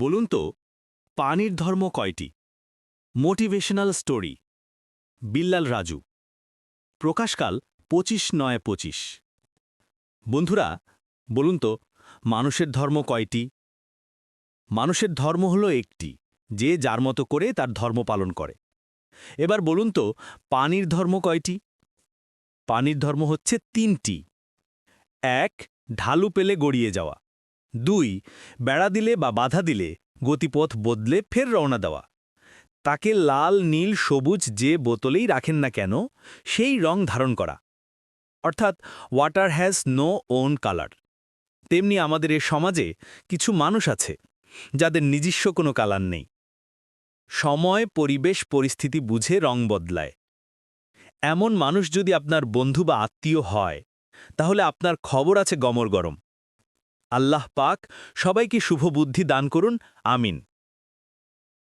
বলুন তো পানির ধর্ম কয়টি? Motivational story Billal Raju. প্রকাশকাল 25/9/25। বন্ধুরা, বলুন তো মানুষের ধর্ম কয়টি? মানুষের ধর্ম হলো একটি, যে যার মতো করে তার ধর্ম পালন করে। এবার বলুন তো পানির ধর্ম কয়টি? পানির ধর্ম হচ্ছে 3টি। 1. ঢালু পেলে গড়িয়ে যাওয়া। 2. বেড়া দিলে বা বাধা দিলে গতিপথ বদলে ফের রওনা দেওয়া। তাকে লাল, নীল, সবুজ যে বোতলেই রাখেন না কেন সেই রং ধারণ করা। অর্থাৎ water has no own colour. তেমনি আমাদের এ সমাজে কিছু মানুষ আছে যাদের নিজস্ব কোনো কালার নেই। সময়, পরিবেশ, পরিস্থিতি বুঝে রং বদলায়। এমন মানুষ যদি আপনার বন্ধু বা আত্মীয় হয়, তাহলে আপনার খবর আছে গমর গরম। আল্লাহ পাক সবাইকে শুভ বুদ্ধি দান করুন, আমিন।